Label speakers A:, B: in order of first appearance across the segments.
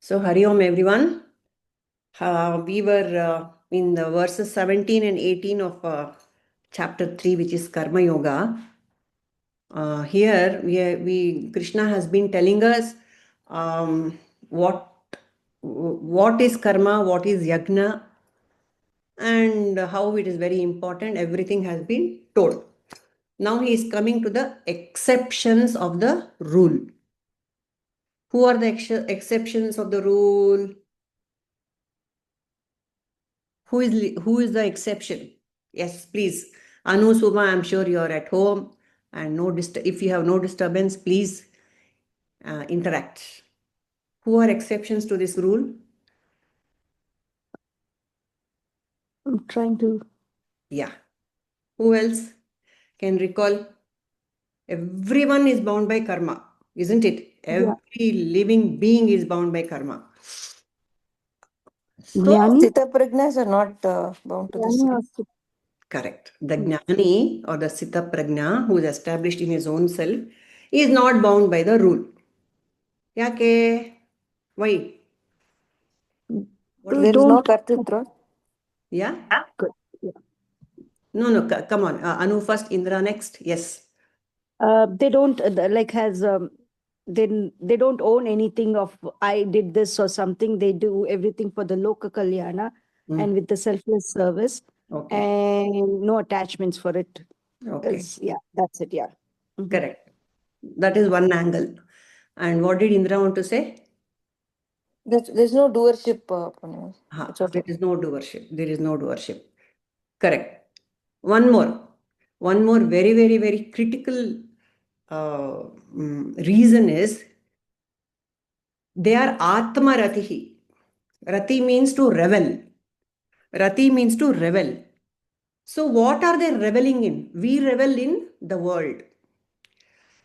A: So, Hari Om everyone. We were in the verses 17 and 18 of chapter 3, which is Karma Yoga. Here, we Krishna has been telling us what is karma, what is yajna, and how it is very important. Everything has been told. Now he is coming to the exceptions of the rule. Who are the exceptions of the rule? Who is the exception? Yes, please. Anu, Suma, I'm sure you're at home and if you have no disturbance, please interact. Who are exceptions to this rule?
B: I'm trying to.
A: Yeah. Who else can recall? Everyone is bound by karma, isn't it? Every living being is bound by karma. So,
C: Sita-prajnas are not bound to the same.
A: Correct. The Jnani or the Sita Prajna, who is established in his own self, is not bound by the rule. Yake? Why?
C: There is no kartritva.
A: Yeah?
B: Good. Yeah.
A: No, come on. Anu first, Indra next. Yes.
B: They don't they don't own anything of I did this or something. They do everything for the loka kalyana and with the selfless service and no attachments for it.
A: Okay.
B: Yeah, that's it. Yeah. Mm-hmm.
A: Correct. That is one angle. And what did Indra want to say?
C: There's no doership.
A: There is no doership. There is no doership. Correct. One more very, very, very critical reason is they are Atma Ratihi. Rati means to revel. Rati means to revel. So what are they reveling in? We revel in the world.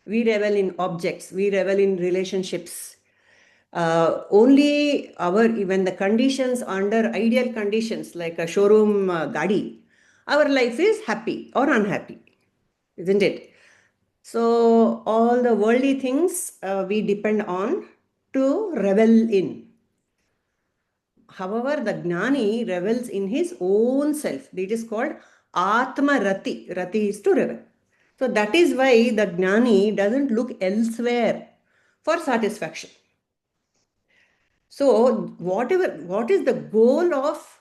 A: We revel in objects. We revel in relationships. Only when the conditions under ideal conditions like a showroom gadi, our life is happy or unhappy, isn't it? So all the worldly things we depend on to revel in. However, the Jnani revels in his own self. It is called Atma Rati. Rati is to revel. So that is why the Jnani doesn't look elsewhere for satisfaction. So what is the goal of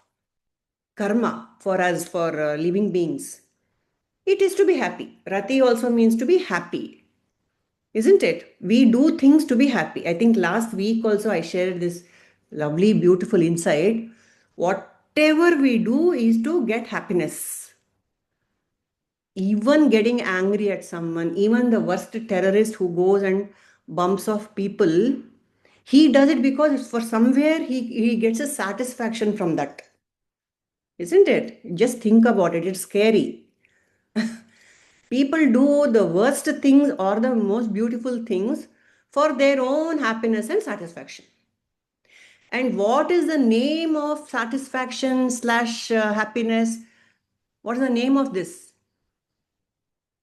A: karma for us, for living beings? It is to be happy. Rati also means to be happy. Isn't it? We do things to be happy. I think last week also I shared this lovely, beautiful insight. Whatever we do is to get happiness. Even getting angry at someone, even the worst terrorist who goes and bumps off people, he does it because for somewhere he gets a satisfaction from that. Isn't it? Just think about it. It's scary. People do the worst things or the most beautiful things for their own happiness and satisfaction. And what is the name of satisfaction / happiness? What is the name of this?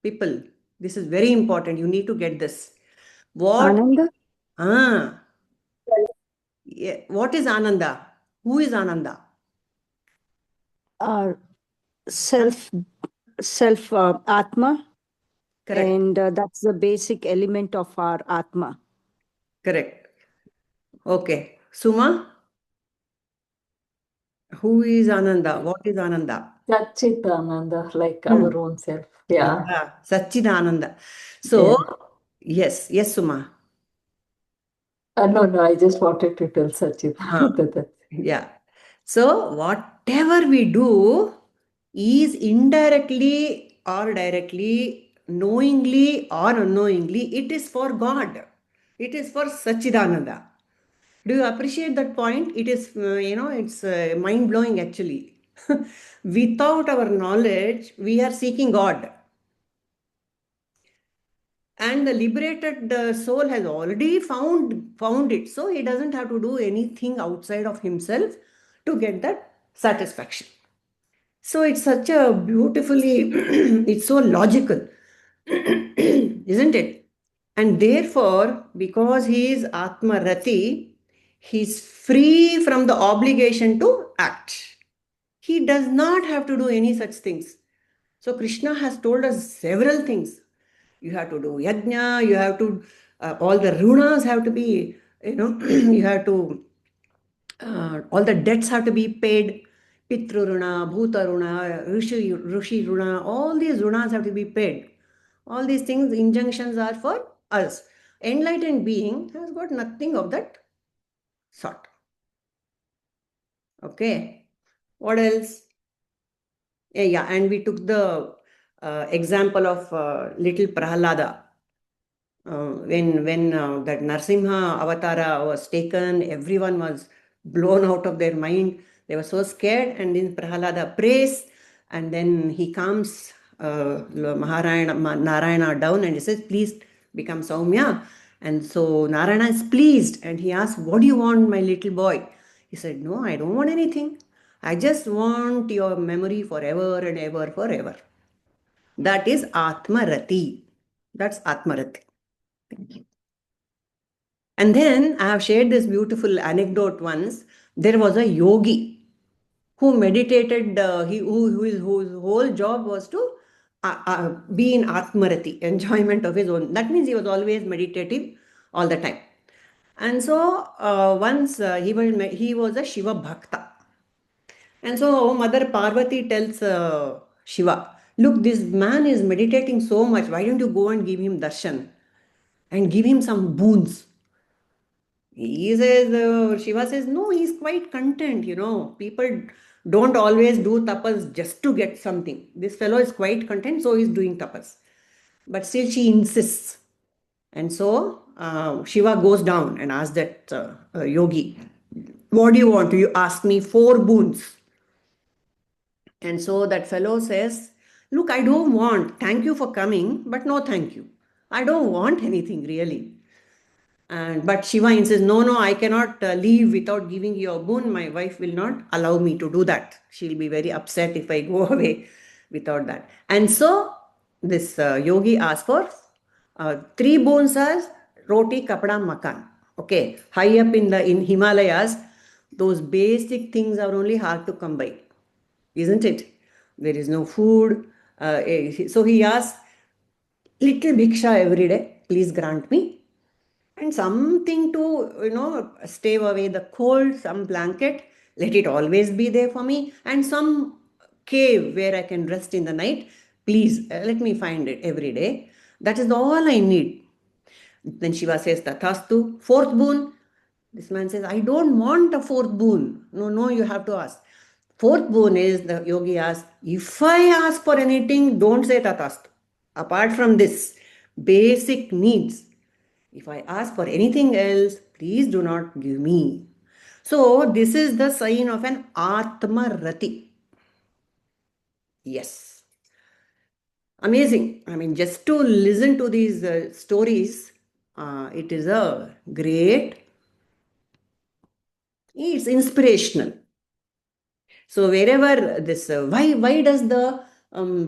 A: People, this is very important. You need to get this.
B: Ananda?
A: Yeah. What is Ananda? Who is Ananda?
B: Self Atma.
A: Correct.
B: And that's the basic element of our Atma.
A: Correct. Okay. Suma? Who is Ananda? What is Ananda?
C: Satchitananda, like our own self. Yeah.
A: Satchidananda. So, yes, Suma.
C: No, I just wanted to tell Satchitananda.
A: Yeah. So, whatever we do is indirectly or directly, knowingly or unknowingly, it is for God. It is for Satchidananda. Do you appreciate that point? It is, it's mind-blowing actually. Without our knowledge, we are seeking God. And the liberated soul has already found it. So he doesn't have to do anything outside of himself to get that satisfaction. So it's such a beautifully, it's so logical, isn't it? And therefore, because he is Atma Rati, He's free from the obligation to act. He does not have to do any such things. So Krishna has told us several things. You have to do yajna, you have to, all the runas have to be, you have to, all the debts have to be paid. Pitru runa, bhuta runa, rishi runa, all these runas have to be paid. All these things, injunctions are for us. Enlightened being has got nothing of that sort. Okay. What else? Yeah, and we took the example of little Prahalada. When that Narsimha avatara was taken, everyone was blown out of their mind. They were so scared, and then Prahalada prays, and then he calms Narayana down, and he says, "Please become Saumya." And so Narayana is pleased, and he asks, "What do you want, my little boy?" He said, "No, I don't want anything. I just want your memory forever and ever, forever." That is Atmarati. That's Atmarati. Thank you. And then I have shared this beautiful anecdote once. There was a yogi who meditated, whose whole job was to be in Atmarati, enjoyment of his own. That means he was always meditative all the time. And so once he was a Shiva Bhakta. And so Mother Parvati tells Shiva, "Look, this man is meditating so much. Why don't you go and give him darshan and give him some boons?" He says, Shiva says, "No, he's quite content. People don't always do tapas just to get something. This fellow is quite content, so he's doing tapas." But still she insists. And so Shiva goes down and asks that yogi, "What do you want? You ask me 4 boons." And so that fellow says, "Look, I don't want, thank you for coming, but no thank you. I don't want anything really." But Shiva insists, "No, no, I cannot leave without giving you a boon. My wife will not allow me to do that. She'll be very upset if I go away without that." And so this yogi asked for 3 boons as roti, kapda, makan. Okay, high up in Himalayas, those basic things are only hard to come by, isn't it? There is no food. So he asks, "Little bhiksha every day, please grant me. And something to, stave away the cold, some blanket, let it always be there for me. And some cave where I can rest in the night, please let me find it every day. That is all I need." Then Shiva says, "Tathastu." 4th boon. This man says, "I don't want a 4th boon. No, no, you have to ask." 4th boon is, the yogi asks, "If I ask for anything, don't say Tathastu. Apart from this, basic needs, if I ask for anything else, please do not give me." So this is the sign of an Atmarati. Yes. Amazing. I mean, just to listen to these stories, it is a great, it's inspirational. So wherever this, why does the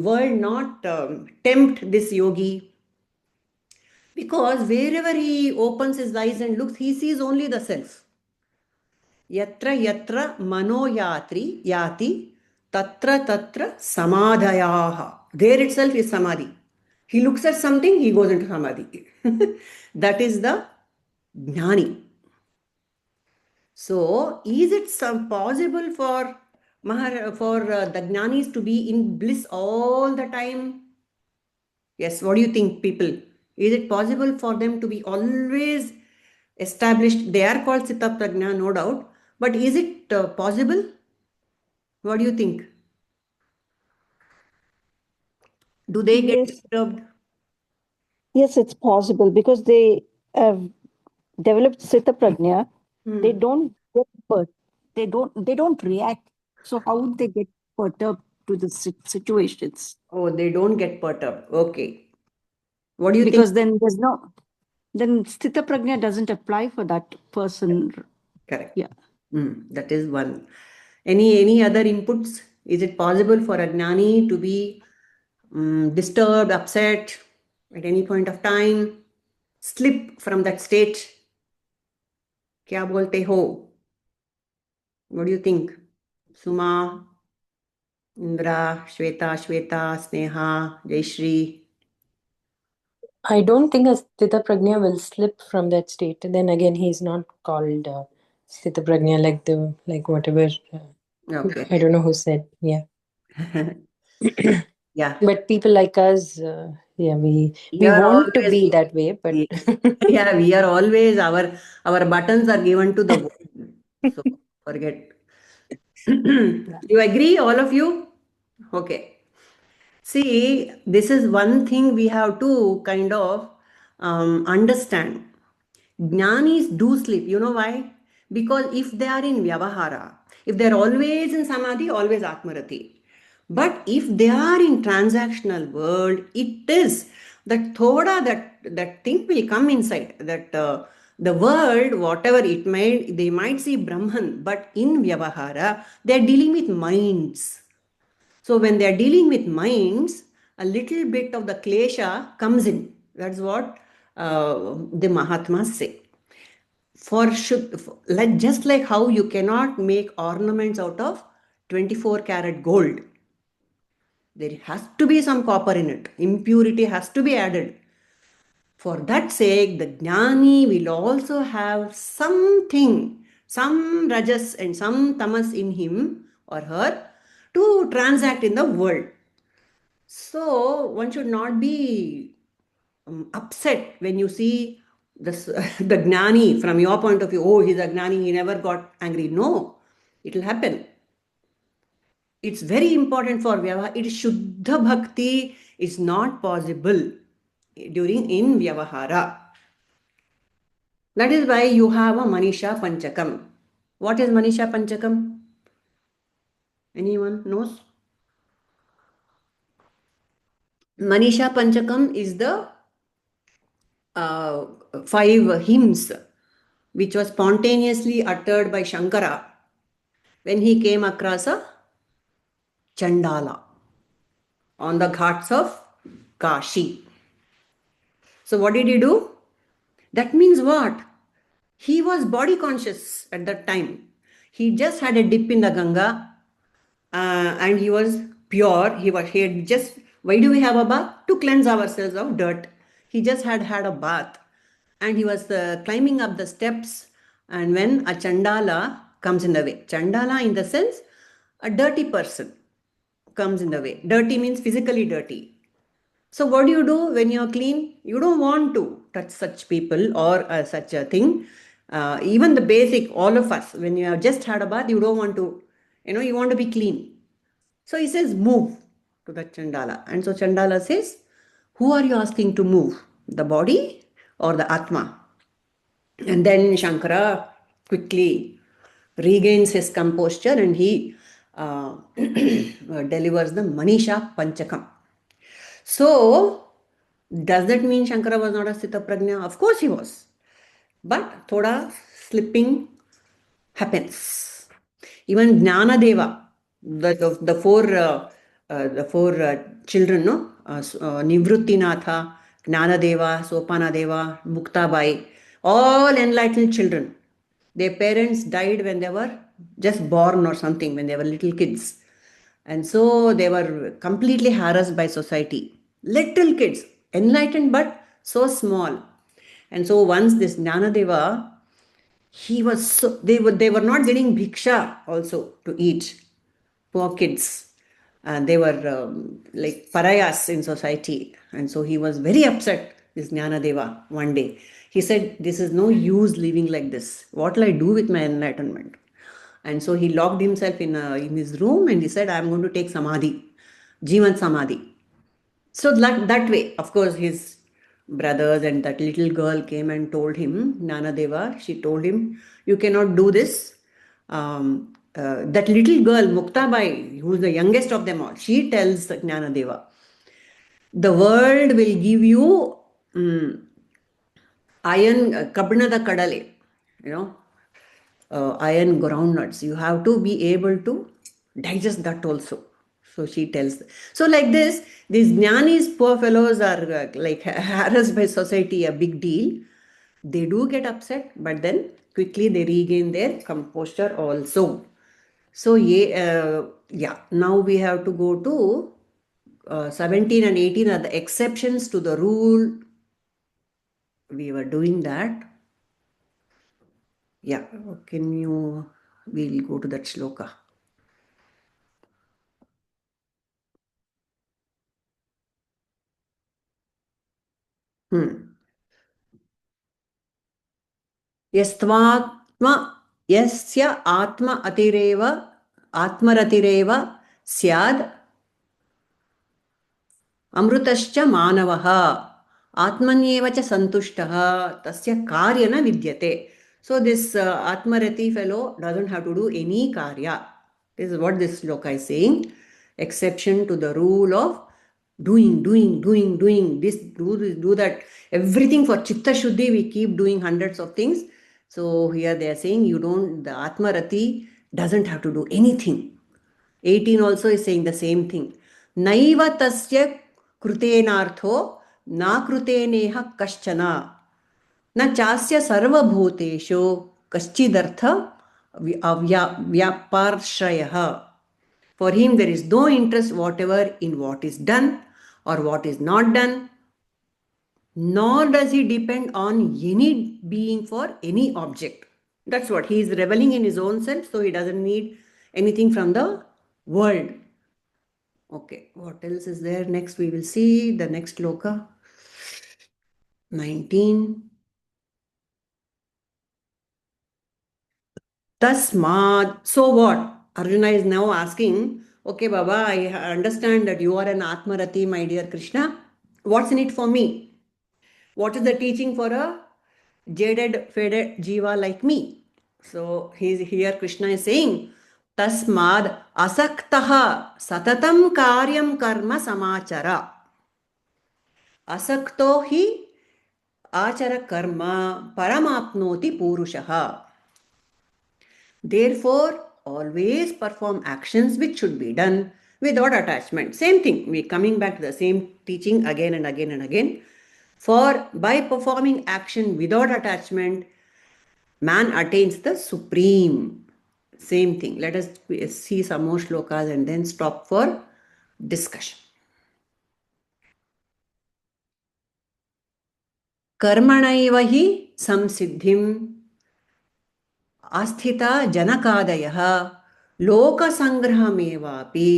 A: world not tempt this yogi? Because wherever he opens his eyes and looks, he sees only the self. Yatra yatra manoyatri yati tatra tatra samadhayaha. There itself is samadhi. He looks at something, he goes into samadhi. That is the jnani. So, is it possible for the jnanis to be in bliss all the time? Yes, what do you think, people? Is it possible for them to be always established? They are called Citta Prajna, no doubt. But is it possible? What do you think? Do they get
B: Yes,
A: disturbed?
B: yes, it's possible because they have developed Sita Prajna. They don't get they don't react. So how would they get perturbed to the situations?
A: Oh, they don't get perturbed. Okay. What do you think?
B: Because then then Sthita Prajna doesn't apply for that person.
A: Correct.
B: Yeah.
A: That is one. Any other inputs? Is it possible for a jnani to be disturbed, upset at any point of time, slip from that state? क्या बोलते हो? What do you think? Suma, Indra, Shweta, Sneha, Jayashree.
D: I don't think a Sthita Prajna will slip from that state. Then again, he's not called Sthita Prajna like whatever.
A: Okay.
D: I don't know who said. Yeah.
A: Yeah.
D: But people like us, we
A: are
D: want to
A: always
D: be that way, but
A: yeah, we are always our buttons are given to the world. So forget. You agree, all of you? Okay. See, this is one thing we have to kind of understand. Jnanis do sleep. You know why? Because if they are in Vyavahara, if they're always in Samadhi, always Atmarati. But if they are in transactional world, it is that thoda, that thing will come inside. That the world, whatever it may, they might see Brahman, but in Vyavahara, they're dealing with minds. So when they are dealing with minds, a little bit of the klesha comes in. That's what the Mahatmas say. Like just like how you cannot make ornaments out of 24 karat gold, there has to be some copper in it. Impurity has to be added. For that sake, the jnani will also have something, some rajas and some tamas in him or her to transact in the world. So one should not be upset when you see this, the gnani from your point of view. Oh, he's a gnani, he never got angry. No, it will happen. It's very important for Vyavahara. It is Shuddha Bhakti is not possible in Vyavahara. That is why you have a Manisha Panchakam. What is Manisha Panchakam? Anyone knows? Manisha Panchakam is the 5 hymns which was spontaneously uttered by Shankara when he came across a Chandala on the ghats of Kashi. So what did he do? That means what? He was body conscious at that time. He just had a dip in the Ganga and he was pure. He had just, why do we have a bath? To cleanse ourselves of dirt. He just had a bath and he was climbing up the steps, and when a Chandala comes in the way, Chandala in the sense a dirty person comes in the way. Dirty means physically dirty. So what do you do when you're clean? You don't want to touch such people or such a thing. Even the basic, all of us, when you have just had a bath, you don't want to, you want to be clean. So he says, move to the Chandala. And so Chandala says, who are you asking to move? The body or the Atma? And then Shankara quickly regains his composure and he delivers the Manisha Panchakam. So, does that mean Shankara was not a Sthita Prajna? Of course he was. But thoda slipping happens. Even Jnana Deva, the four children, no? Nivrittinatha, Jnana Deva, Sopana Deva, Muktabai, all enlightened children. Their parents died when they were just born or something, when they were little kids. And so they were completely harassed by society. Little kids, enlightened but so small. And so once this Jnanadeva, he was so, they were not getting bhiksha also to eat. Poor kids. And they were like parayas in society. And so he was very upset, this Jnanadeva, one day. He said, this is no use living like this. What will I do with my enlightenment? And so he locked himself in his room and he said, I'm going to take samadhi, Jivan Samadhi. So that way, of course, his brothers and that little girl came and told him, Nanadeva, she told him, you cannot do this. That little girl, Muktabai, who is the youngest of them all, she tells Jnanadeva, the world will give you iron, kabnada kadale, iron groundnuts. You have to be able to digest that also. So she tells. So like this, these jnanis, poor fellows, are like harassed by society, a big deal. They do get upset, but then quickly they regain their composure also. So, yeah, now we have to go to 17 and 18 are the exceptions to the rule. We were doing that. Yeah, we'll go to that shloka. यस्य आत्मरतिरेव स्याद् अमृतश्च मानवः आत्मन्येव च सन्तुष्टः तस्य कार्य न विद्यते. So this Atmarati fellow doesn't have to do any karya. This is what this shloka is saying. Exception to the rule of doing, this, do that. Everything for Chitta Shuddhi, we keep doing hundreds of things. So here they are saying the Atmarati doesn't have to do anything. 18 also is saying the same thing. Naiva tasya krutenartho na kruteneha kaschana na chasya sarvabhuteshu kaschidartha vyaparshrayah. For him there is no interest whatever in what is done or what is not done, nor does he depend on any being for any object. That's what he is reveling in his own self, so he doesn't need anything from the world. Okay, what else is there? Next, we will see the next loka. 19. Tasmad. So what? Arjuna is now asking, okay, Baba, I understand that you are an Atmarati, my dear Krishna. What's in it for me? What is the teaching for a jaded, faded jiva like me? So here Krishna is saying, Tasmad asaktaha satatam karyam karma samachara. Asakto hi achara karma paramapnoti purushaha. Therefore, always perform actions which should be done without attachment. Same thing. We're coming back to the same teaching again and again and again. For by performing action without attachment, man attains the supreme. Same thing. Let us see some more shlokas and then stop for discussion. कर्मणैव हि संसिद्धिम् आस्थिता जनकादयः लोकसंग्रहमेवापि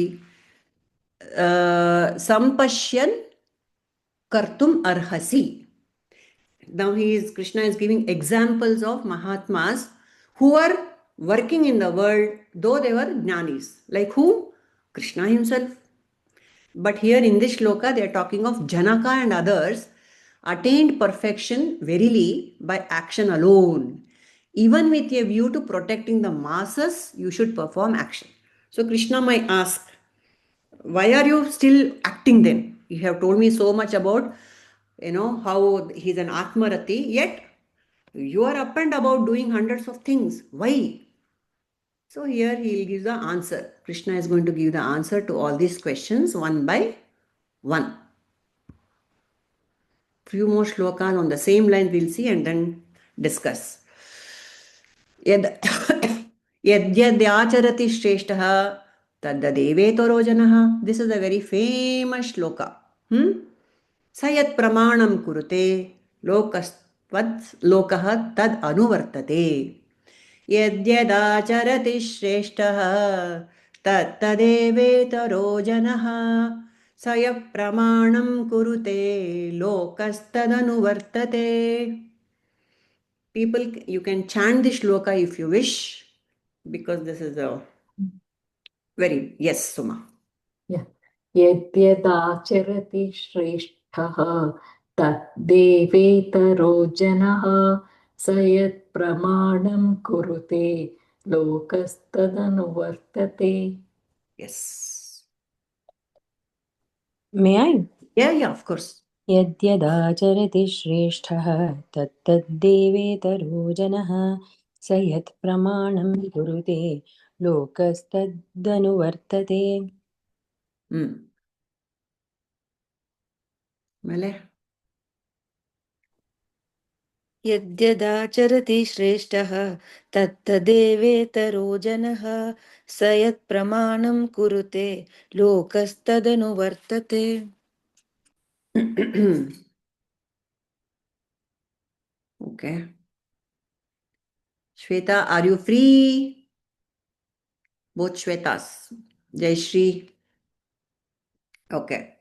A: संपश्यन् कर्तुम् अर्हसि. Now Krishna is giving examples of Mahatmas who are working in the world, though they were jnanis. Like who? Krishna himself. But here in this shloka, they are talking of Janaka and others attained perfection verily by action alone. Even with a view to protecting the masses, you should perform action. So Krishna might ask, why are you still acting then? You have told me so much about, how he's an Atmarati, yet you are up and about doing hundreds of things. Why? So here he will give the answer. Krishna is going to give the answer to all these questions one by one. Few more shlokas on the same line we'll see and then discuss. Yadyacharati shrestha taddadevetaro janaha. This is a very famous shloka. Sayat pramanam kurute lokah tad anuvartate. Yadyacharati shrestha tattadevetaro janaha. Sayat pramanam kurute lokastadanuvartate. People, you can chant this shloka if you wish, because this is a very, yes, Suma.
C: Yeah. यद्यदाचरति श्रेष्ठः तद्देवेतरो जनः स यत्प्रमाणं कुरुते लोकस्तदनुवर्तते.
A: Yes.
D: May I?
A: Yeah, of course.
D: यद्यदाचरति श्रेष्ठः तत्तद्देवेतरो जनः स यत्प्रमाणं कुरुते लोकस्तदनुवर्तते.
A: Mele.
E: यद्यदाचरति श्रेष्ठः तत्तदेवेतरो जनः स यत्प्रमाणं कुरुते लोकस्तदनुवर्तते.
A: Okay. Shweta, are you free? Both Shwetas. Jai Shri. Okay.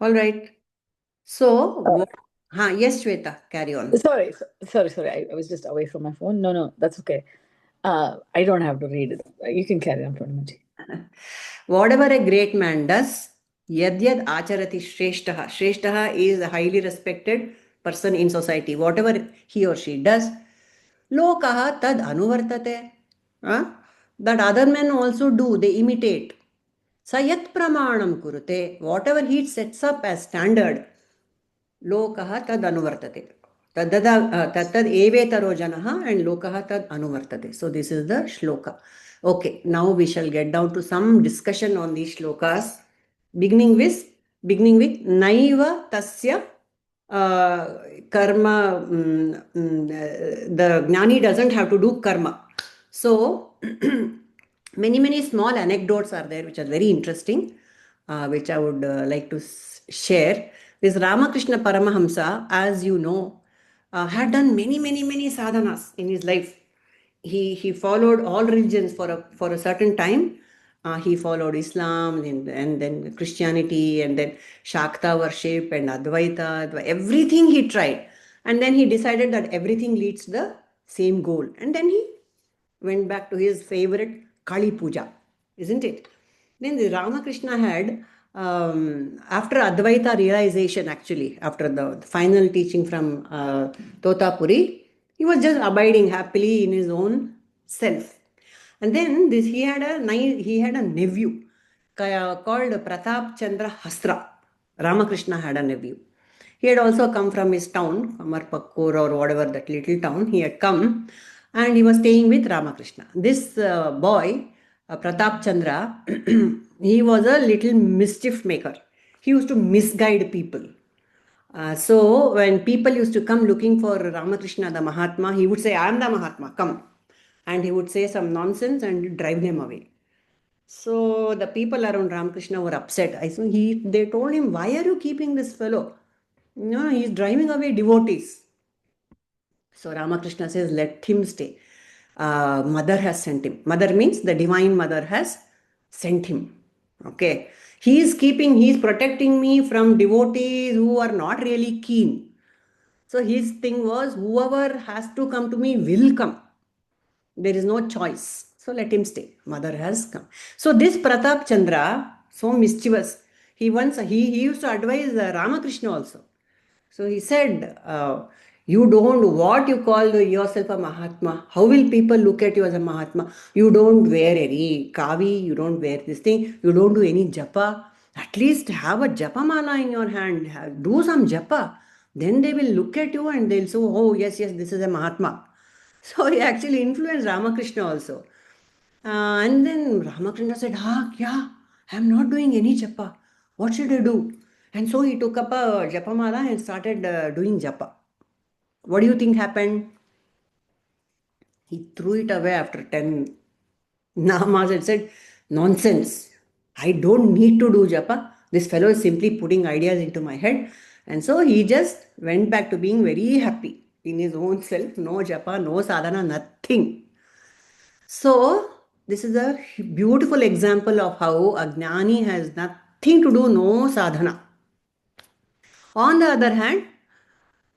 A: All right. So, yes, Shweta, carry on.
C: Sorry. I was just away from my phone. No, that's okay. I don't have to read it. You can carry on, Purnamaji.
A: Whatever a great man does, yadyad acharati shreshtaha. Shreshtaha is a highly respected person in society. Whatever he or she does, lokaha tad anuvartate. Huh? That other men also do, they imitate. Sayat pramanam kurute. Whatever he sets up as standard, लोकः तद् अनुवर्तते तत्तद् एवेतरो जनः and लोकः तद् अनुवर्तते. So this is the shloka. Okay, now we shall get down to some discussion on these shlokas, beginning with naiva tasya karma. The jnani doesn't have to do karma. So many small anecdotes are there which are very interesting, which I would like to share. This Ramakrishna Paramahamsa, as you know, had done many sadhanas in his life. He followed all religions for a certain time. He followed Islam and then Christianity and then Shakta worship and Advaita, everything he tried. And then he decided that everything leads to the same goal. And then he went back to his favorite Kali Puja, isn't it? Then the Ramakrishna had, after Advaita realization, actually, after the final teaching from Totapuri, he was just abiding happily in his own self. And then he had a nephew called Pratap Chandra Hasra. Ramakrishna had a nephew. He had also come from his town, Amarpakkur or whatever, that little town. He had come and he was staying with Ramakrishna. This boy, Pratap Chandra, he was a little mischief maker. He used to misguide people. So when people used to come looking for Ramakrishna, the Mahatma, he would say, I am the Mahatma, come. And he would say some nonsense and drive them away. So the people around Ramakrishna were upset. They told him, why are you keeping this fellow? No, he's driving away devotees. So Ramakrishna says, let him stay. Mother has sent him. Mother means the divine mother has sent him. Okay. He's protecting me from devotees who are not really keen. So his thing was, whoever has to come to me will come. There is no choice. So let him stay. Mother has come. So this Pratap Chandra, so mischievous, he used to advise Ramakrishna also. So he said, you don't, what you call yourself a Mahatma? How will people look at you as a Mahatma? You don't wear any kavi, you don't wear this thing, you don't do any japa. At least have a japa mala in your hand, do some japa. Then they will look at you and they'll say, oh yes, this is a Mahatma. So he actually influenced Ramakrishna also. And then Ramakrishna said, yeah, I'm not doing any japa. What should I do? And so he took up a japa mala and started doing japa. What do you think happened? He threw it away after 10 namas and said, nonsense. I don't need to do japa. This fellow is simply putting ideas into my head. And so he just went back to being very happy in his own self. No japa, no sadhana, nothing. So this is a beautiful example of how a jnani has nothing to do, no sadhana. On the other hand,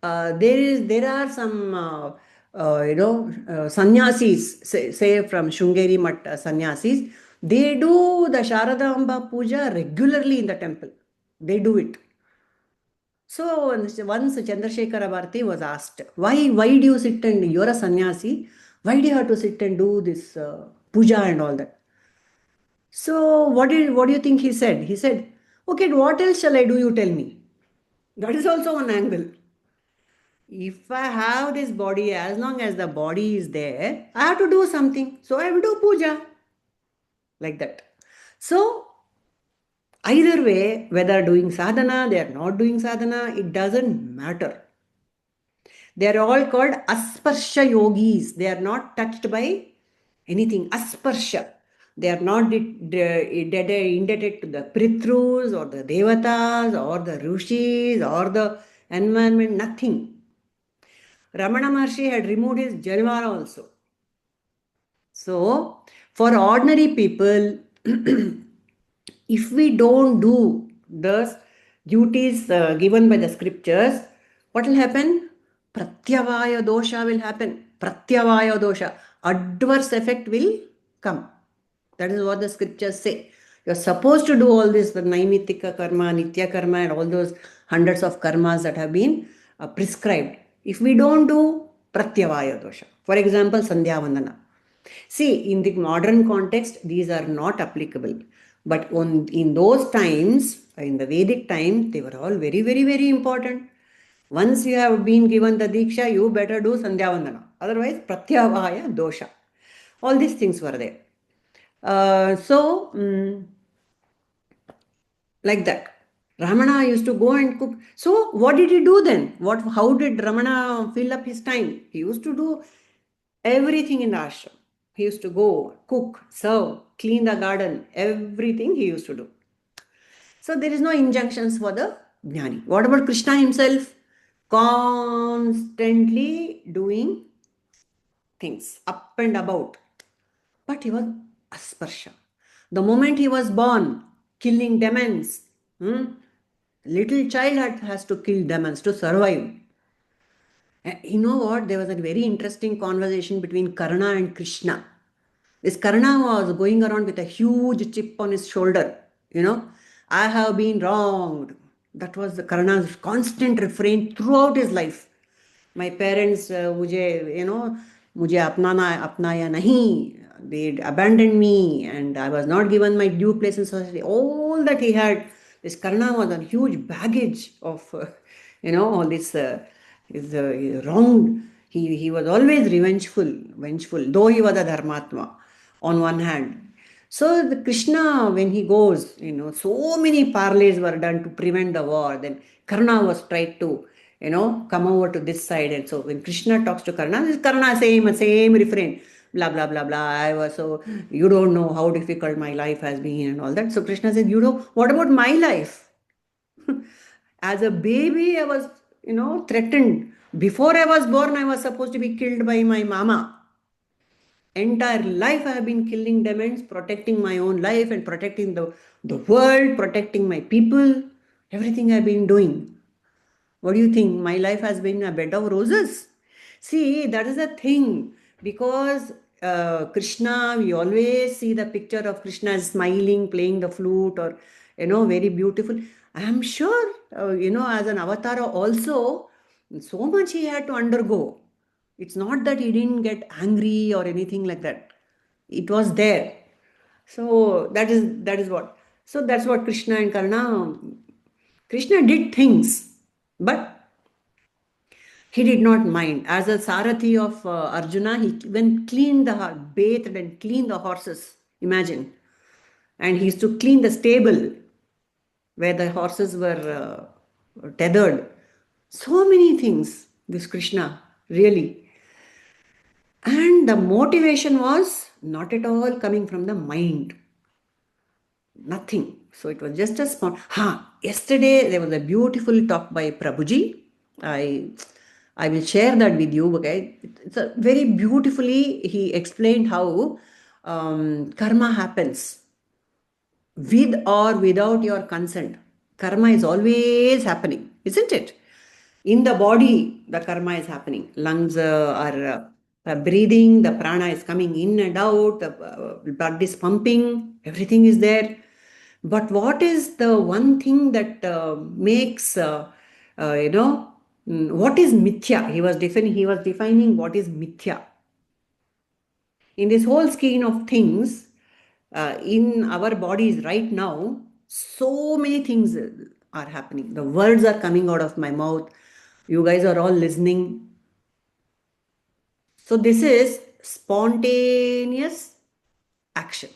A: there are some sannyasis, say from Shungeri Mat sannyasis, they do the Sharada Amba Puja regularly in the temple. They do it. So once Chandrasekhara Bharati was asked, why do you sit and, you're a sannyasi, why do you have to sit and do this puja and all that? So what do you think he said? He said, okay, what else shall I do, you tell me. That is also one angle. If I have this body, as long as the body is there, I have to do something. So I will do puja. Like that. So either way, whether doing sadhana, they are not doing sadhana, it doesn't matter. They are all called asparsha yogis. They are not touched by anything. Asparsha. They are not indebted to the Pritrus or the Devatas or the Rishis or the environment, nothing. Ramana Maharshi had removed his Janivara also. So, for ordinary people, if we don't do the duties given by the scriptures, what will happen? Pratyavaya dosha will happen. Pratyavaya dosha. Adverse effect will come. That is what the scriptures say. You're supposed to do all this, the Naimitika karma, Nitya karma, and all those hundreds of karmas that have been prescribed. If we don't do, Pratyavaya dosha. For example, Sandhya Vandana. See, in the modern context, these are not applicable. But in those times, in the Vedic time, they were all very, very, very important. Once you have been given the Diksha, you better do Sandhya Vandana. Otherwise, Pratyavaya dosha. All these things were there. Like that. Ramana used to go and cook. So what did he do then? How did Ramana fill up his time? He used to do everything in the ashram. He used to go, cook, serve, clean the garden, everything he used to do. So there is no injunctions for the jnani. What about Krishna himself? Constantly doing things up and about. But he was asparsha. The moment he was born, killing demons. Little child has to kill demons to survive. You know what? There was a very interesting conversation between Karna and Krishna. This Karna was going around with a huge chip on his shoulder. I have been wronged. That was the Karna's constant refrain throughout his life. My parents, मुझे अपनाया नहीं. They abandoned me and I was not given my due place in society. All that he had, this Karna was a huge baggage of, all this is wronged. He was always vengeful, though he was a Dharmatma on one hand. So the Krishna, when he goes, so many parleys were done to prevent the war. Then Karna was tried to, come over to this side. And so when Krishna talks to Karna, this Karna same refrain, blah, blah, blah, blah. You don't know how difficult my life has been and all that. So Krishna said, what about my life? As a baby, I was, threatened. Before I was born, I was supposed to be killed by my mama. Entire life I have been killing demons, protecting my own life and protecting the world, protecting my people. Everything I've been doing. What do you think? My life has been a bed of roses? See, that is the thing. Because Krishna, we always see the picture of Krishna smiling, playing the flute or, very beautiful. I am sure, as an avatar also, so much he had to undergo. It's not that he didn't get angry or anything like that. It was there. So that is what. So that's what Krishna and Karna. Krishna did things, but he did not mind. As a Sarathi of Arjuna, he even bathed and cleaned the horses. Imagine. And he used to clean the stable where the horses were tethered. So many things, this Krishna, really. And the motivation was not at all coming from the mind. Nothing. So it was just a small. Yesterday there was a beautiful talk by Prabhuji. I will share that with you. Okay, it's a very beautifully he explained how karma happens with or without your consent. Karma is always happening, isn't it? In the body, the karma is happening. Lungs are breathing, the prana is coming in and out, the blood is pumping, everything is there. But what is the one thing that makes, what is mithya? He was defining what is mithya. In this whole scheme of things, in our bodies right now, so many things are happening. The words are coming out of my mouth. You guys are all listening. So this is spontaneous action.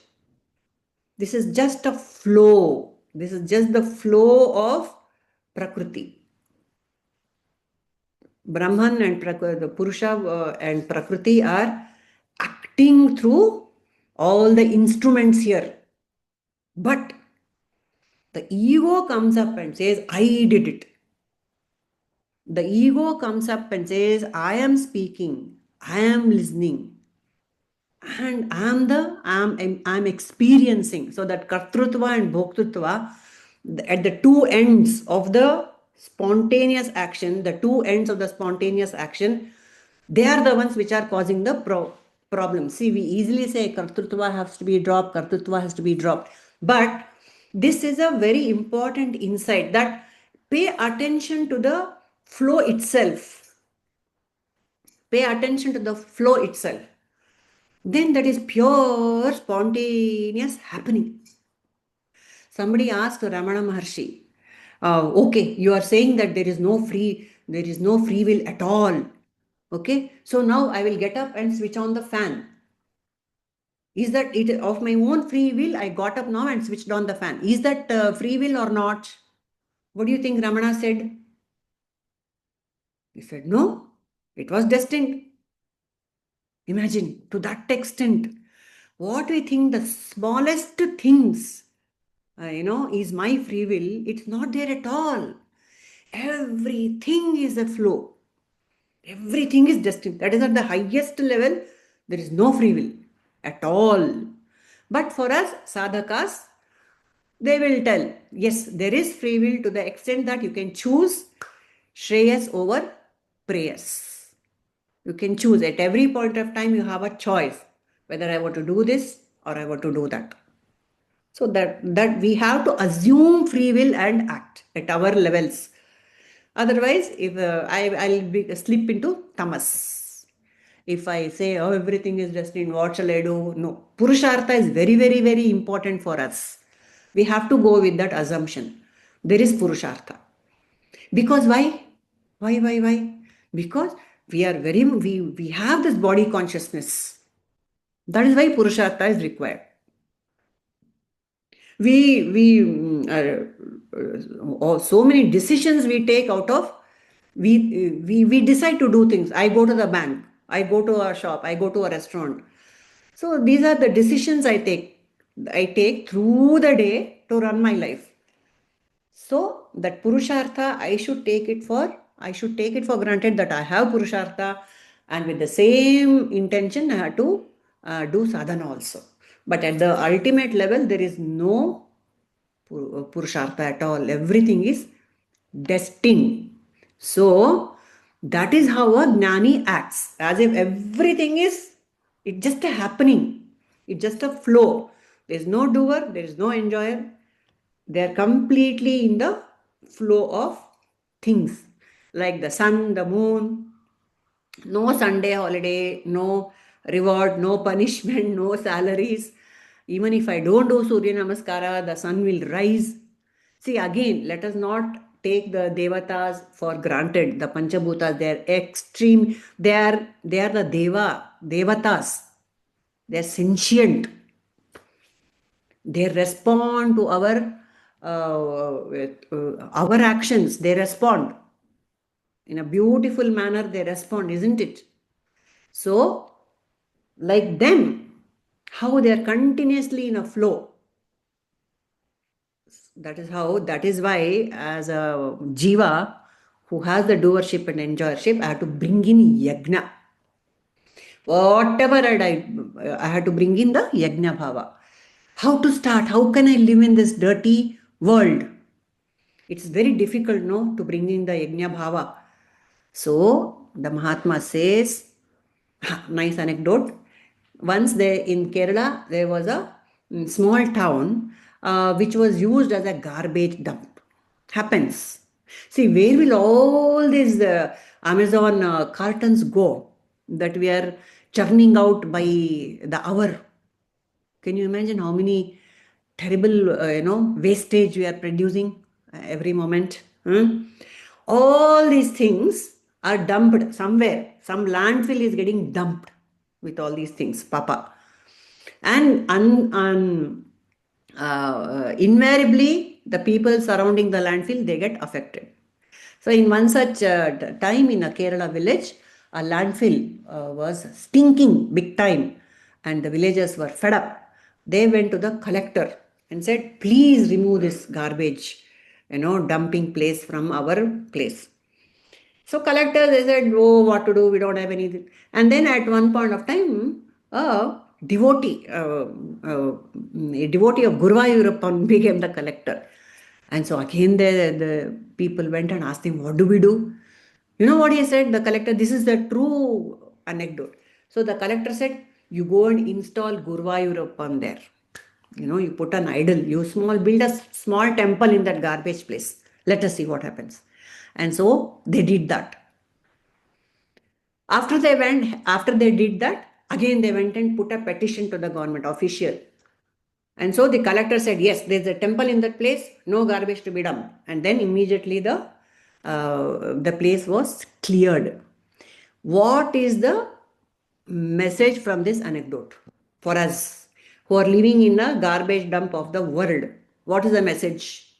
A: This is just a flow. This is just the flow of Prakriti. Brahman and the Purusha and Prakriti are acting through all the instruments here. But the ego comes up and says, I did it. The ego comes up and says, I am speaking, I am listening, and I'm experiencing. So that kartrutva and bhoktutva, at the two ends of the spontaneous action, they are the ones which are causing the problem. See, we easily say kartrutva has to be dropped, but this is a very important insight, that pay attention to the flow itself. Pay attention to the flow itself. Then that is pure spontaneous happening. Somebody asked Ramana Maharshi, okay, you are saying that there is no free will at all. Okay, so now I will get up and switch on the fan. Is that it of my own free will? I got up now and switched on the fan. Is that free will or not? What do you think Ramana said? He said, no, it was destined. Imagine, to that extent, what we think the smallest things, is my free will, it's not there at all. Everything is a flow. Everything is destined. That is at the highest level. There is no free will at all. But for us, sadhakas, they will tell, yes, there is free will to the extent that you can choose shreyas over prayas. You can choose at every point of time. You have a choice whether I want to do this or I want to do that. So that we have to assume free will and act at our levels. Otherwise, if I'll slip into tamas. If I say, oh, everything is destined, what shall I do? No. Purushartha is very, very, very important for us. We have to go with that assumption. There is Purushartha. Because why? Why? Because we have this body consciousness. That is why Purushartha is required. So many decisions we take out of, we decide to do things. I go to the bank, I go to a shop, I go to a restaurant. So these are the decisions I take through the day to run my life. So that Purushartha, I should take it for granted that I have Purushartha, and with the same intention I have to do sadhana also. But at the ultimate level, there is no Purushartha at all. Everything is destined. So that is how a Gnani acts. As if everything is, it's just a happening. It's just a flow. There is no doer, there is no enjoyer. They are completely in the flow of things. Like the sun, the moon, no Sunday holiday, no reward, no punishment, no salaries. Even if I don't do Surya Namaskara, the sun will rise. See, again, let us not take the devatas for granted. The Panchabhutas, they are extreme. They are the devatas. They are sentient. They respond to our actions. They respond in a beautiful manner. They respond, isn't it? So, like them, how they are continuously in a flow. That is why, as a jiva who has the doership and enjoyership, I have to bring in yajna. Whatever I have to bring in the yajna bhava. How to start? How can I live in this dirty world? It's very difficult, no, to bring in the yajna bhava. So the Mahatma says, nice anecdote. Once in Kerala, there was a small town which was used as a garbage dump. Happens. See, where will all these Amazon cartons go that we are churning out by the hour? Can you imagine how many terrible, wastage we are producing every moment? All these things are dumped somewhere. Some landfill is getting dumped with all these things, Papa. And invariably, the people surrounding the landfill, they get affected. So in one such time in a Kerala village, a landfill was stinking big time, and the villagers were fed up. They went to the collector and said, please remove this garbage, dumping place from our place. So collectors, they said, oh, what to do? We don't have anything. And then at one point of time, a devotee, a devotee of Guruvayurappan became the collector. And so again, the people went and asked him, what do we do? You know what he said? The collector, this is the true anecdote. So the collector said, you go and install Guruvayurappan there. You put an idol, build a small temple in that garbage place. Let us see what happens. And so they did that. After they did that, again they went and put a petition to the government official. And so the collector said, yes, there's a temple in that place, no garbage to be dumped. And then immediately the place was cleared. What is the message from this anecdote for us who are living in a garbage dump of the world? What is the message?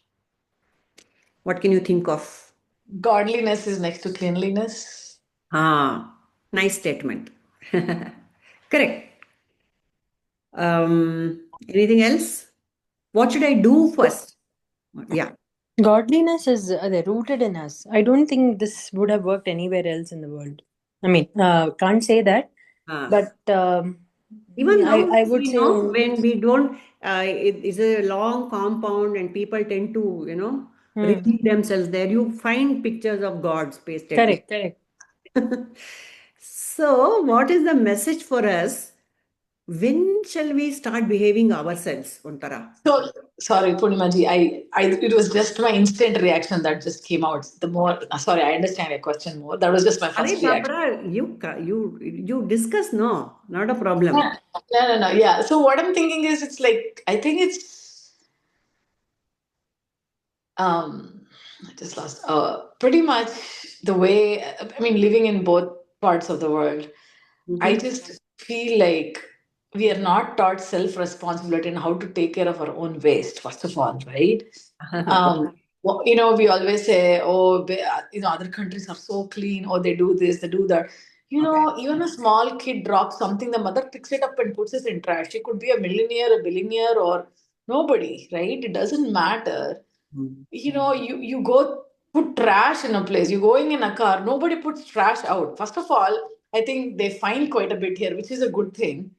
A: What can you think of?
C: Godliness is next to cleanliness.
A: Nice statement. Correct. Anything else? What should I do first? Yeah.
D: Godliness is rooted in us. I don't think this would have worked anywhere else in the world. I mean, can't say that, but
A: even now,
D: I would say
A: when we don't, it is a long compound and people tend to, repeat themselves there. You find pictures of gods pasted.
D: Correct.
A: So, what is the message for us? When shall we start behaving ourselves, Untara?
C: So sorry, Purnimaji, it was just my instant reaction that just came out. Sorry, I understand your question more. That was just my first reaction.
A: Babra, you discuss, no, not a problem.
C: No. Yeah. So what I'm thinking is, it's like, I think it's I just lost. Pretty much the way, I mean, living in both parts of the world, I just feel like we are not taught self-responsibility and how to take care of our own waste, first of all, right? We always say, other countries are so clean, or they do this, they do that. Even a small kid drops something, the mother picks it up and puts it in trash. She could be a millionaire, a billionaire, or nobody, right? It doesn't matter. You go put trash in a place. You're going in a car, nobody puts trash out. First of all, I think they fine quite a bit here, which is a good thing.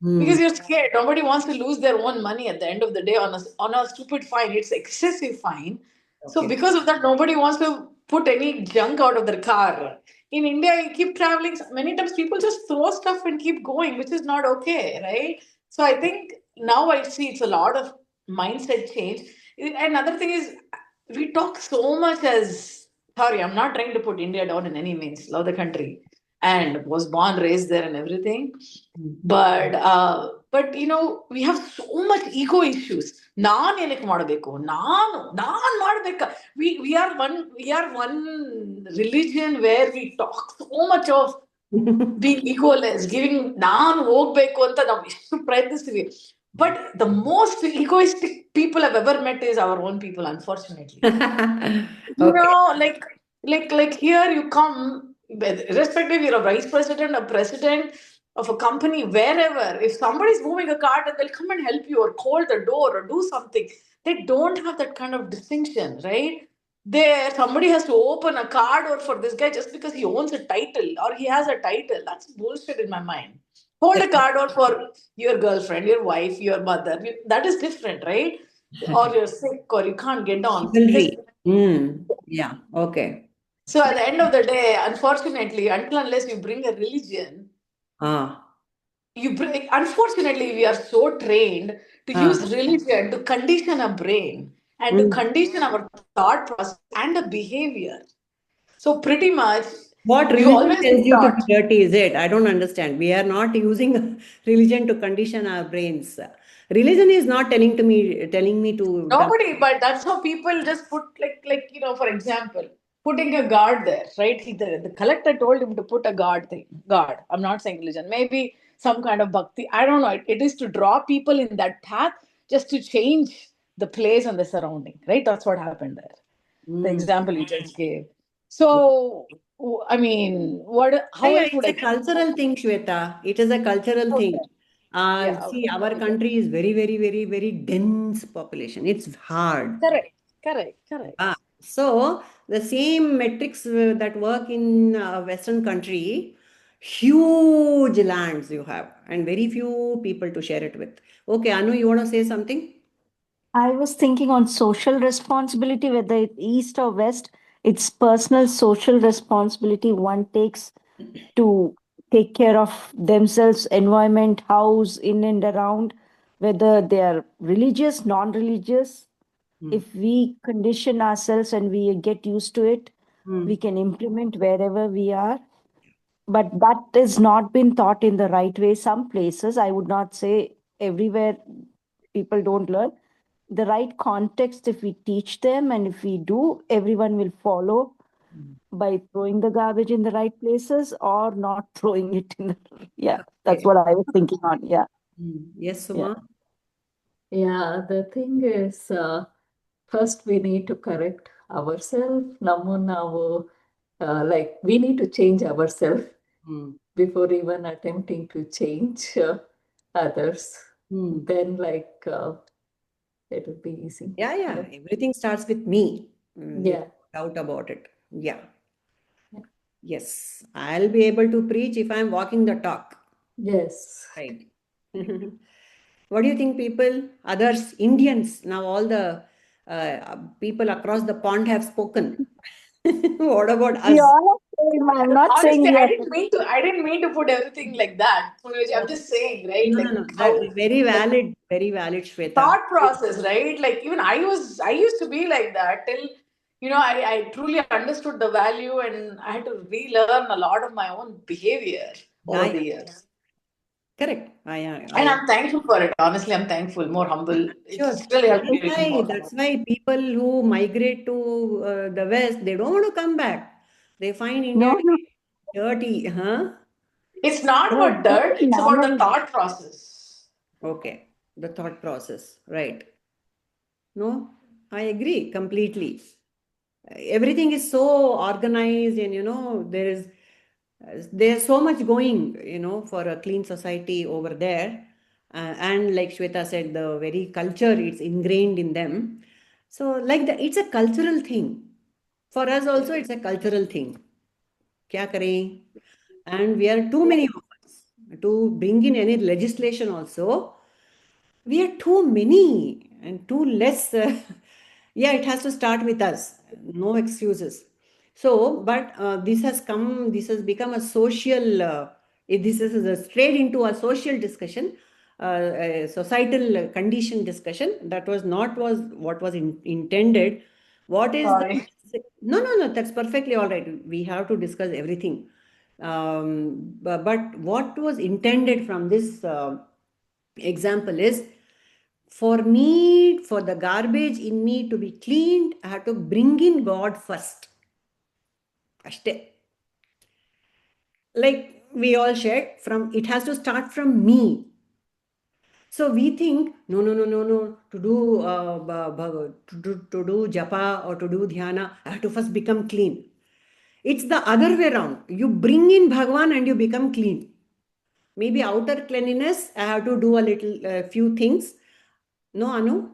C: Because you're scared. Nobody wants to lose their own money at the end of the day on a stupid fine. It's excessive fine. So because of that, nobody wants to put any junk out of their car. In India, you keep traveling. Many times people just throw stuff and keep going, which is not okay, right? So I think now I see it's a lot of mindset change. Another thing is, we talk so much as, sorry, I'm not trying to put India down in any means. Love the country and was born, raised there, and everything. But we have so much ego issues. ನಾನು ಏನಕ್ಕೆ ಮಾಡಬೇಕು, ನಾನು ಮಾಡಬೇಕಾ? We are one religion where we talk so much of being egoless, giving ನಾನು ಹೋಗ್ಬೇಕು ಅಂತ ನಾವು ಎಷ್ಟು ಪ್ರಯತ್ನಿಸ್ತೀವಿ. But the most egoistic people I've ever met is our own people, unfortunately. Like here you come, irrespective you're a vice president, a president of a company, wherever, if somebody's moving a cart and they'll come and help you or hold the door or do something, they don't have that kind of distinction, right? There, somebody has to open a car door for this guy just because he owns a title or he has a title. That's bullshit in my mind. Hold a car door for your girlfriend, your wife, your mother. That is different, right? Or you're sick or you can't get down.
A: Yeah, okay.
C: So at the end of the day, unfortunately, until unless you bring a religion, unfortunately, we are so trained to use religion to condition a brain and to condition our thought process and a behavior. So pretty much,
A: what religion tells you to be dirty, is it? I don't understand. We are not using religion to condition our brains. Religion is not telling me to.
C: Nobody, but that's how people just put for example, putting a guard there, right? The collector told him to put a guard. I'm not saying religion. Maybe some kind of bhakti. I don't know. It is to draw people in that path, just to change the place and the surrounding, right? That's what happened there. The example you just gave. So, I mean, how else would
A: It's
C: I
A: a
C: put it?
A: cultural thing, Shweta. It is a cultural thing.
C: Okay. Yeah,
A: See,
C: okay.
A: our country is very, very, very, very dense population. It's hard.
C: Correct, correct, correct.
A: So the same metrics that work in Western country, huge lands you have, and very few people to share it with. Okay, Anu, you want to say something?
B: I was thinking on social responsibility, whether it's east or west, it's personal social responsibility one takes to take care of themselves, environment, house, in and around, whether they are religious, non-religious.
A: Hmm.
B: If we condition ourselves and we get used to it,
A: Hmm.
B: we can implement wherever we are. But that has not been taught in the right way. Some places, I would not say everywhere people don't learn. The right context, if we teach them and if we do, everyone will follow by throwing the garbage in the right places or not throwing it in the, yeah, that's
A: Okay.
B: what I was thinking on. Yeah.
A: Yes,
B: Yeah.
A: Suma.
F: Yeah, the thing is, first we need to correct ourselves. Like we need to change ourselves
A: Hmm.
F: before even attempting to change others.
A: Hmm.
F: Then, it will be easy.
A: Yeah,
F: Yeah.
A: everything starts with me. There's
F: Yeah.
A: no doubt about it. Yeah.
F: Yeah.
A: Yes, I'll be able to preach if I'm walking the talk.
F: Yes.
A: Right. What do you think, people? Others, Indians, now all the people across the pond have spoken. What about
B: We
A: us?
B: all are same. I'm not saying
C: Honestly,
B: we
C: I
B: are.
C: didn't mean to. I didn't mean to put everything like that. I'm just saying, right?
A: No, no,
C: Like
A: no. That
C: how
A: very valid, Shweta.
C: thought process, right? Like even I used to be like that till I truly understood the value, and I had to relearn a lot of my own behavior
A: Yeah,
C: over
A: yeah,
C: the years.
A: correct.
C: And I'm thankful for it. Honestly, I'm thankful, more humble.
A: Sure.
C: It's really helped me become more
A: That's
C: humble.
A: why people who migrate to the West, they don't want to come back. They find India
B: No,
A: to
B: no,
A: be dirty, huh?
C: It's not
B: no,
C: about
B: it's just
C: dirt, it's about the
B: mannerism.
C: thought process.
A: Okay, the thought process, right. No, I agree completely. Everything is so organized, and there's so much going, for a clean society over there. And like Shweta said, the very culture, it's ingrained in them. So like it's a cultural thing. For us also, it's a cultural thing. Kya kare? And we are too many of us to bring in any legislation also. We are too many and too less. Yeah, it has to start with us. No excuses. So, but this has become a social, this is a straight into a social discussion, a societal condition discussion. That was not was what was intended. What is the,
C: Sorry.
A: no, no, no, that's perfectly all right. We have to discuss everything. But what was intended from this example is, for me, for the garbage in me to be cleaned, I have to bring in God first. Ashte. Like we all shared, it has to start from me. So we think, no, no, no, no, no, to do japa or to do dhyana, I have to first become clean. It's the other way around. You bring in Bhagwan and you become clean. Maybe outer cleanliness, I have to do a few things. No, Anu?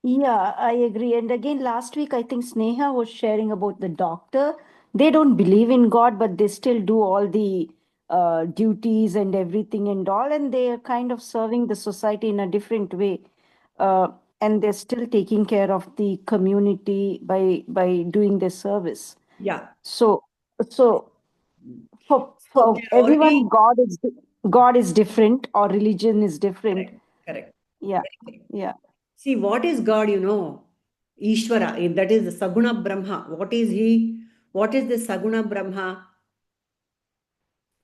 B: Yeah, I agree. And again, last week, I think Sneha was sharing about the doctor. They don't believe in God, but they still do all the duties and everything and all, and they are kind of serving the society in a different way. Uh, and they're still taking care of the community by doing their service.
A: Yeah.
B: So, so
A: So
B: for
A: they're already
B: everyone, God is different, or religion is different.
A: correct. Correct.
B: Yeah,
A: Very correct.
B: yeah.
A: See, what is God, Ishvara, that is the Saguna Brahma. What is he? What is the Saguna Brahma?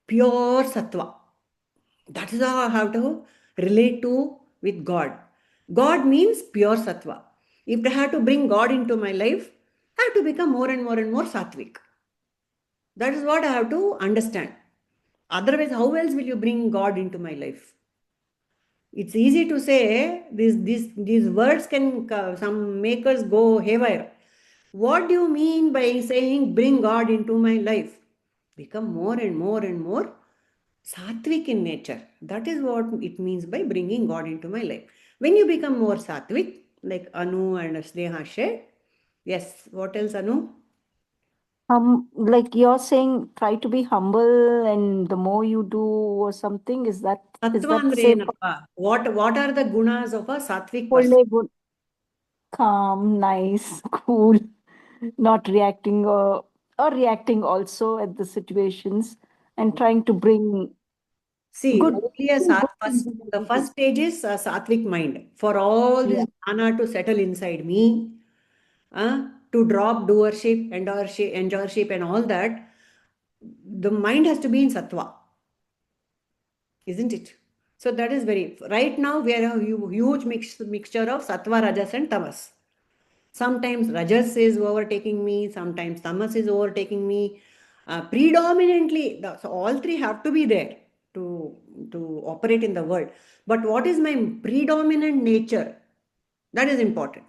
A: Pure Sattva. That is how I have to relate to with God. God means pure Sattva. If I have to bring God into my life, I have to become more and more and more Sattvic. That is what I have to understand. Otherwise, how else will you bring God into my life? It's easy to say these words can some makers go haywire. What do you mean by saying bring God into my life? Become more and more and more sattvic in nature. That is what it means by bringing God into my life. When you become more sattvic, like Anu and Sneha shared, yes, what else, Anu?
B: Like you're saying, try to be humble, and the more you do or something, is that the same?
A: Sattva. What are the gunas of a sattvic person?
B: Ole good, calm, nice, cool, not reacting or reacting also at the situations, and trying to bring
A: See,
B: good,
A: only a
B: good things into
A: the
B: the
A: first
B: people.
A: stage is a sattvic mind. For all
B: Yeah.
A: this jnana to settle inside me, to drop doership, enjoyership, and all that, the mind has to be in sattva, isn't it? So that is very, right now we are a huge mixture of sattva, rajas, and tamas. Sometimes rajas is overtaking me, sometimes tamas is overtaking me. Predominantly, so all three have to be there to, to operate in the world. But what is my predominant nature? That is important.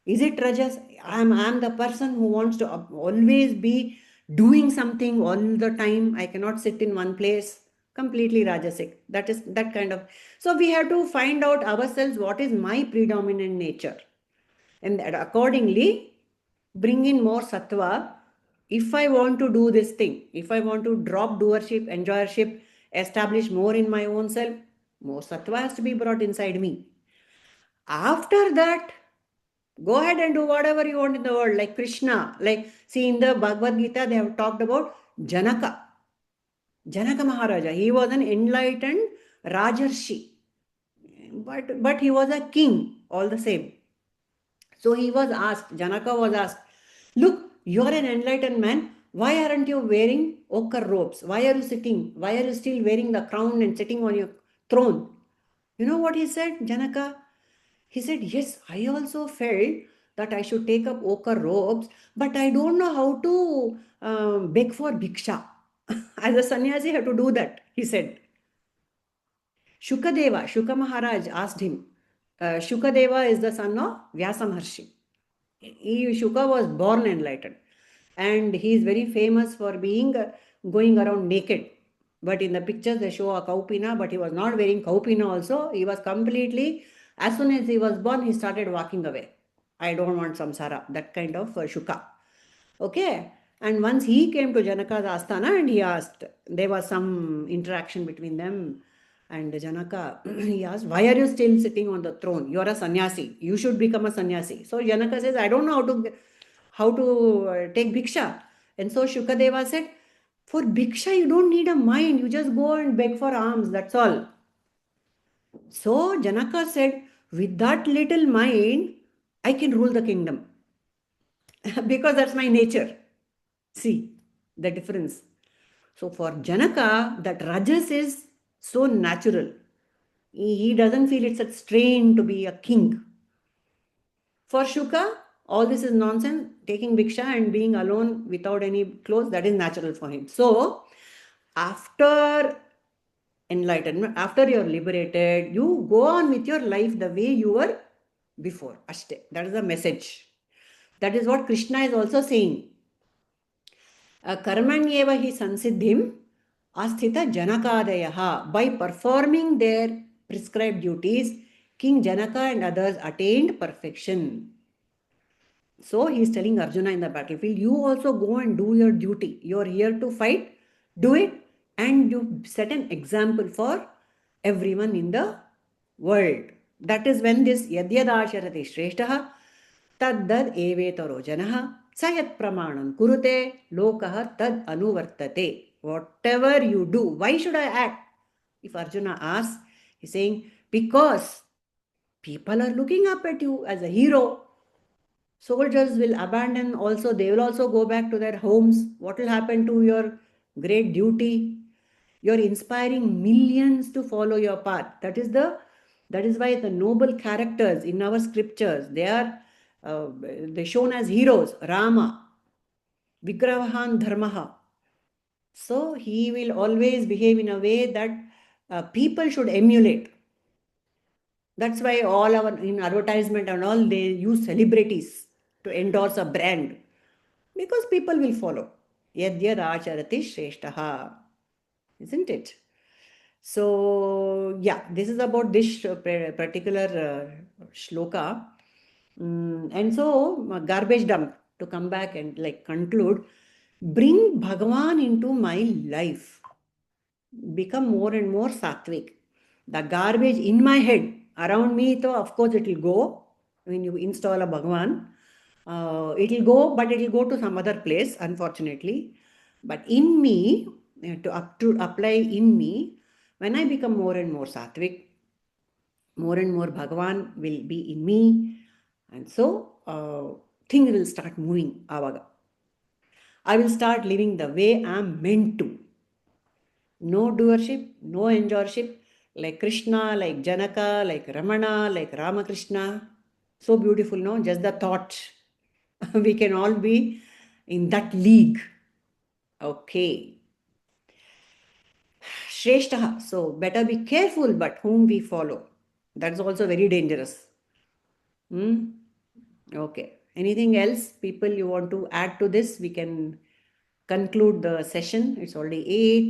A: Is it rajas? I'm the person who wants to always be doing something all the time. I cannot sit in one place. Completely rajasic. That is that kind of. So we have to find out ourselves what is my predominant nature, and that accordingly bring in more sattva. If I want to do this thing, if I want to drop doership, enjoyership, establish more in my own self, more sattva has to be brought inside me. After that, go ahead and do whatever you want in the world, like Krishna. Like, see, in the Bhagavad Gita, they have talked about Janaka. Janaka Maharaja. He was an enlightened Rajarshi, but he was a king all the same. So he was asked, Janaka was asked, look, you're an enlightened man. Why aren't you wearing ochre robes? Why are you sitting? Why are you still wearing the crown and sitting on your throne? You know what he said, Janaka? He said, yes, I also felt that I should take up ochre robes, but I don't know how to beg for bhiksha. As a sannyasi, I have to do that, he said. Shukadeva, Shuka Maharaj asked him. Shukadeva is the son of Vyasa Maharshi. Shuka was born enlightened, and he is very famous for being going around naked. But in the pictures they show a kaupina, but he was not wearing kaupina also. He was completely, as soon as he was born, he started walking away. I don't want samsara, that kind of Shuka. Okay. And once he came to Janaka's asthana and he asked, there was some interaction between them. And Janaka, he asked, why are you still sitting on the throne? You are a sannyasi. You should become a sannyasi. So Janaka says, I don't know how to take bhiksha. And so Shukadeva said, for bhiksha, you don't need a mind. You just go and beg for alms. That's all. So Janaka said, with that little mind, I can rule the kingdom because that's my nature. See the difference. So for Janaka, that Rajas is so natural. He doesn't feel it's a strain to be a king. For Shuka, all this is nonsense. Taking bhiksha and being alone without any clothes, that is natural for him. So after enlightenment, after you're liberated, you go on with your life the way you were before. Ashte. That is the message. That is what Krishna is also saying. Karmanyeva hi sansiddhim asthita janakadayaha. By performing their prescribed duties, King Janaka and others attained perfection. So he is telling Arjuna in the battlefield, you also go and do your duty. You are here to fight, do it, and you set an example for everyone in the world. That is when this yadyadasharati shreshtaha taddad evetaro janaha sayat pramanam kurute lokaha tad anuvartate. Whatever you do, why should I act? If Arjuna asks, he's saying, because people are looking up at you as a hero. Soldiers will abandon also, they will also go back to their homes. What will happen to your great duty? You're inspiring millions to follow your path. That is why the noble characters in our scriptures, they're shown as heroes. Rama, Vigravahan Dharmaha. So he will always behave in a way that people should emulate. That's why all our in advertisement and all, they use celebrities. to endorse a brand, because people will follow. Yadyad acharati shreshtaha, isn't it? So, yeah, this is about this particular shloka. And so, garbage dump, to come back and like conclude, bring Bhagavan into my life, become more and more sattvic. The garbage in my head, around me, though, of course, it will go when you install a Bhagavan. It will go, but it will go to some other place, unfortunately. But in me, to apply in me, when I become more and more sattvic, more and more Bhagavan will be in me. And so, things will start moving. Avaga. I will start living the way I'm meant to. No doership, no enjoyership, like Krishna, like Janaka, like Ramana, like Ramakrishna. So beautiful, no? Just the thought. We can all be in that league. Okay. Shreshtaha. So better be careful, but whom we follow. That's also very dangerous. Okay. Anything else, people, you want to add to this? We can conclude the session. It's already 8.